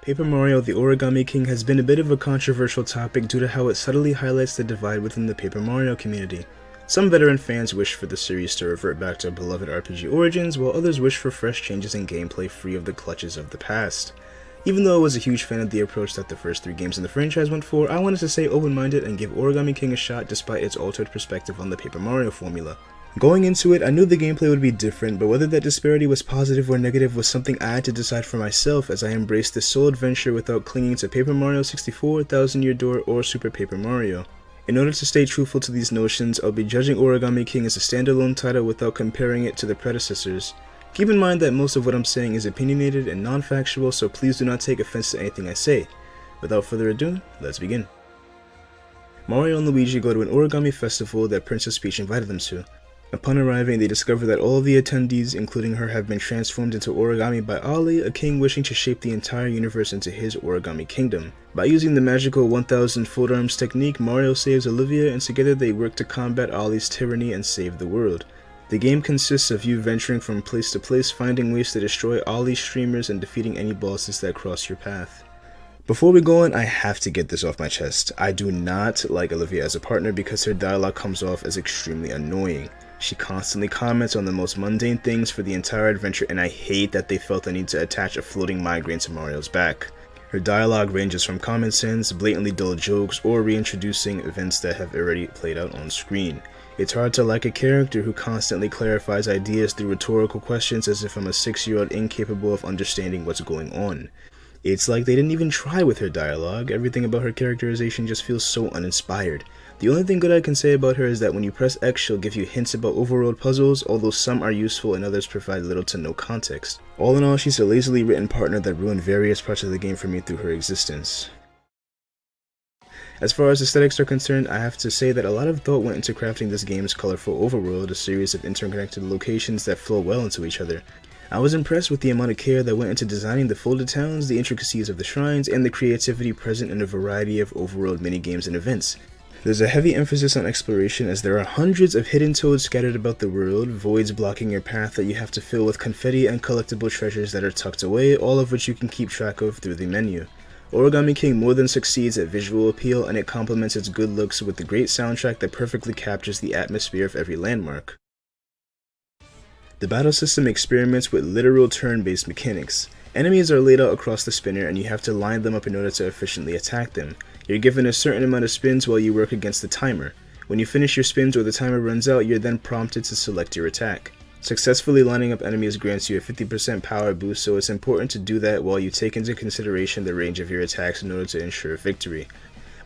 Paper Mario: The Origami King has been a bit of a controversial topic due to how it subtly highlights the divide within the Paper Mario community. Some veteran fans wish for the series to revert back to beloved RPG origins, while others wish for fresh changes in gameplay free of the clutches of the past. Even though I was a huge fan of the approach that the first 3 games in the franchise went for, I wanted to stay open-minded and give Origami King a shot despite its altered perspective on the Paper Mario formula. Going into it, I knew the gameplay would be different, but whether that disparity was positive or negative was something I had to decide for myself as I embraced this sole adventure without clinging to Paper Mario 64, 1000 Year Door, or Super Paper Mario. In order to stay truthful to these notions, I'll be judging Origami King as a standalone title without comparing it to the predecessors. Keep in mind that most of what I'm saying is opinionated and non-factual, so please do not take offense to anything I say. Without further ado, let's begin. Mario and Luigi go to an origami festival that Princess Peach invited them to. Upon arriving, they discover that all of the attendees, including her, have been transformed into origami by Ali, a king wishing to shape the entire universe into his origami kingdom. By using the magical 1000 fold arms technique, Mario saves Olivia, and together they work to combat Ali's tyranny and save the world. The game consists of you venturing from place to place, finding ways to destroy Ali's streamers and defeating any bosses that cross your path. Before we go on, I have to get this off my chest. I do not like Olivia as a partner because her dialogue comes off as extremely annoying. She constantly comments on the most mundane things for the entire adventure, and I hate that they felt the need to attach a floating migraine to Mario's back. Her dialogue ranges from common sense, blatantly dull jokes, or reintroducing events that have already played out on screen. It's hard to like a character who constantly clarifies ideas through rhetorical questions as if I'm a 6-year-old incapable of understanding what's going on. It's like they didn't even try with her dialogue. Everything about her characterization just feels so uninspired. The only thing good I can say about her is that when you press X, she'll give you hints about overworld puzzles, although some are useful and others provide little to no context. All in all, she's a lazily written partner that ruined various parts of the game for me through her existence. As far as aesthetics are concerned, I have to say that a lot of thought went into crafting this game's colorful overworld, a series of interconnected locations that flow well into each other. I was impressed with the amount of care that went into designing the folded towns, the intricacies of the shrines, and the creativity present in a variety of overworld minigames and events. There's a heavy emphasis on exploration as there are hundreds of hidden toads scattered about the world, voids blocking your path that you have to fill with confetti and collectible treasures that are tucked away, all of which you can keep track of through the menu. Origami King more than succeeds at visual appeal, and it complements its good looks with the great soundtrack that perfectly captures the atmosphere of every landmark. The battle system experiments with literal turn-based mechanics. Enemies are laid out across the spinner and you have to line them up in order to efficiently attack them. You're given a certain amount of spins while you work against the timer. When you finish your spins or the timer runs out, you're then prompted to select your attack. Successfully lining up enemies grants you a 50% power boost, so it's important to do that while you take into consideration the range of your attacks in order to ensure victory.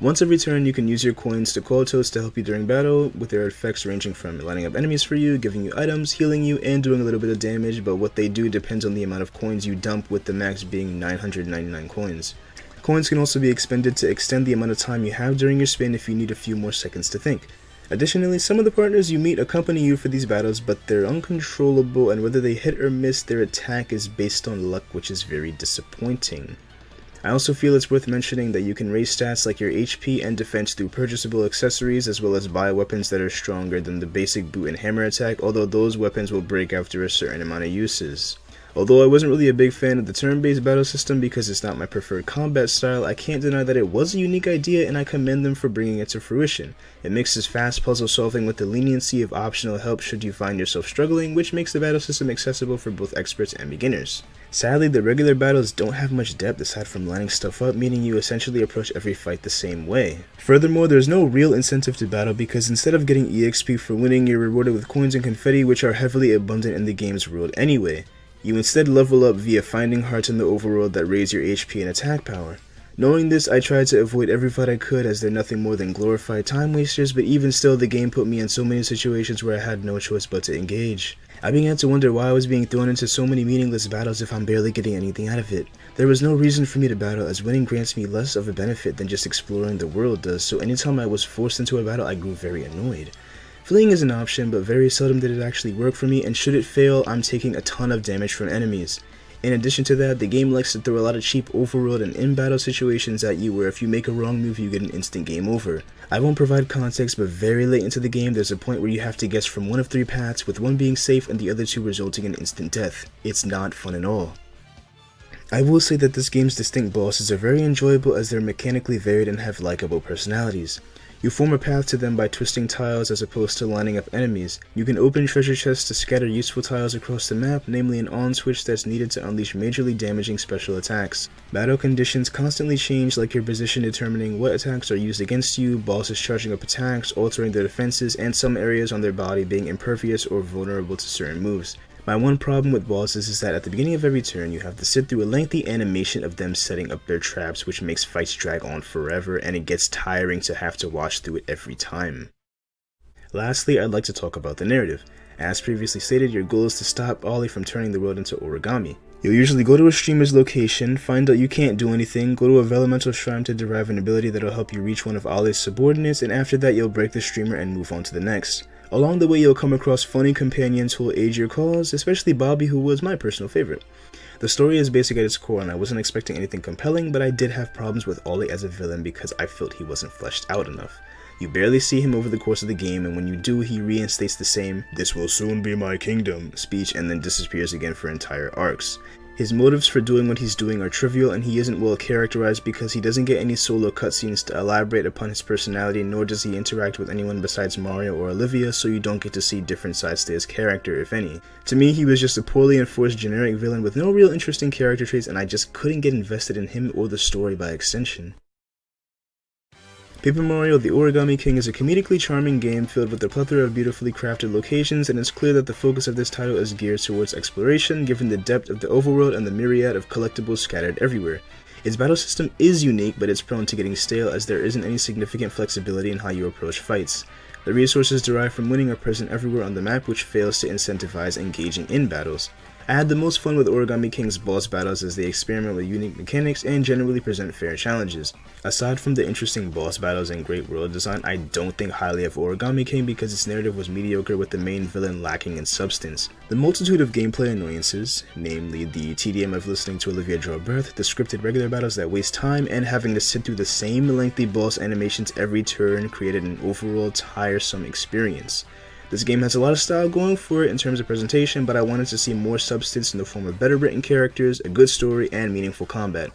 Once every turn, you can use your coins to call toads to help you during battle, with their effects ranging from lining up enemies for you, giving you items, healing you, and doing a little bit of damage, but what they do depends on the amount of coins you dump, with the max being 999 coins. Coins can also be expended to extend the amount of time you have during your spin if you need a few more seconds to think. Additionally, some of the partners you meet accompany you for these battles, but they're uncontrollable, and whether they hit or miss, their attack is based on luck, which is very disappointing. I also feel it's worth mentioning that you can raise stats like your HP and defense through purchasable accessories, as well as buy weapons that are stronger than the basic boot and hammer attack, although those weapons will break after a certain amount of uses. Although I wasn't really a big fan of the turn-based battle system because it's not my preferred combat style, I can't deny that it was a unique idea and I commend them for bringing it to fruition. It mixes fast puzzle solving with the leniency of optional help should you find yourself struggling, which makes the battle system accessible for both experts and beginners. Sadly, the regular battles don't have much depth aside from lining stuff up, meaning you essentially approach every fight the same way. Furthermore, there's no real incentive to battle because instead of getting EXP for winning, you're rewarded with coins and confetti, which are heavily abundant in the game's world anyway. You instead level up via finding hearts in the overworld that raise your HP and attack power. Knowing this, I tried to avoid every fight I could as they're nothing more than glorified time wasters, but even still the game put me in so many situations where I had no choice but to engage. I began to wonder why I was being thrown into so many meaningless battles if I'm barely getting anything out of it. There was no reason for me to battle as winning grants me less of a benefit than just exploring the world does, so anytime I was forced into a battle I grew very annoyed. Fleeing is an option, but very seldom did it actually work for me, and should it fail, I'm taking a ton of damage from enemies. In addition to that, the game likes to throw a lot of cheap overworld and in-battle situations at you where if you make a wrong move you get an instant game over. I won't provide context, but very late into the game there's a point where you have to guess from one of 3 paths, with one being safe and the other 2 resulting in instant death. It's not fun at all. I will say that this game's distinct bosses are very enjoyable as they're mechanically varied and have likable personalities. You form a path to them by twisting tiles as opposed to lining up enemies. You can open treasure chests to scatter useful tiles across the map, namely an on switch that's needed to unleash majorly damaging special attacks. Battle conditions constantly change, like your position determining what attacks are used against you, bosses charging up attacks, altering their defenses, and some areas on their body being impervious or vulnerable to certain moves. My one problem with bosses is that at the beginning of every turn you have to sit through a lengthy animation of them setting up their traps, which makes fights drag on forever and it gets tiring to have to watch through it every time. Lastly, I'd like to talk about the narrative. As previously stated, your goal is to stop Ollie from turning the world into origami. You'll usually go to a streamer's location, find out you can't do anything, go to a elemental shrine to derive an ability that'll help you reach one of Ollie's subordinates, and after that you'll break the streamer and move on to the next. Along the way you'll come across funny companions who will aid your cause, especially Bobby, who was my personal favorite. The story is basic at its core and I wasn't expecting anything compelling, but I did have problems with Ollie as a villain because I felt he wasn't fleshed out enough. You barely see him over the course of the game, and when you do, he reinstates the same "this will soon be my kingdom" speech and then disappears again for entire arcs. His motives for doing what he's doing are trivial, and he isn't well characterized because he doesn't get any solo cutscenes to elaborate upon his personality, nor does he interact with anyone besides Mario or Olivia, so you don't get to see different sides to his character, if any. To me, he was just a poorly enforced generic villain with no real interesting character traits, and I just couldn't get invested in him or the story by extension. Paper Mario: The Origami King is a comedically charming game filled with a plethora of beautifully crafted locations, and it's clear that the focus of this title is geared towards exploration, given the depth of the overworld and the myriad of collectibles scattered everywhere. Its battle system is unique, but it's prone to getting stale as there isn't any significant flexibility in how you approach fights. The resources derived from winning are present everywhere on the map, which fails to incentivize engaging in battles. I had the most fun with Origami King's boss battles as they experiment with unique mechanics and generally present fair challenges. Aside from the interesting boss battles and great world design, I don't think highly of Origami King because its narrative was mediocre with the main villain lacking in substance. The multitude of gameplay annoyances, namely the tedium of listening to Olivia draw breath, the scripted regular battles that waste time, and having to sit through the same lengthy boss animations every turn created an overall tiresome experience. This game has a lot of style going for it in terms of presentation, but I wanted to see more substance in the form of better written characters, a good story, and meaningful combat.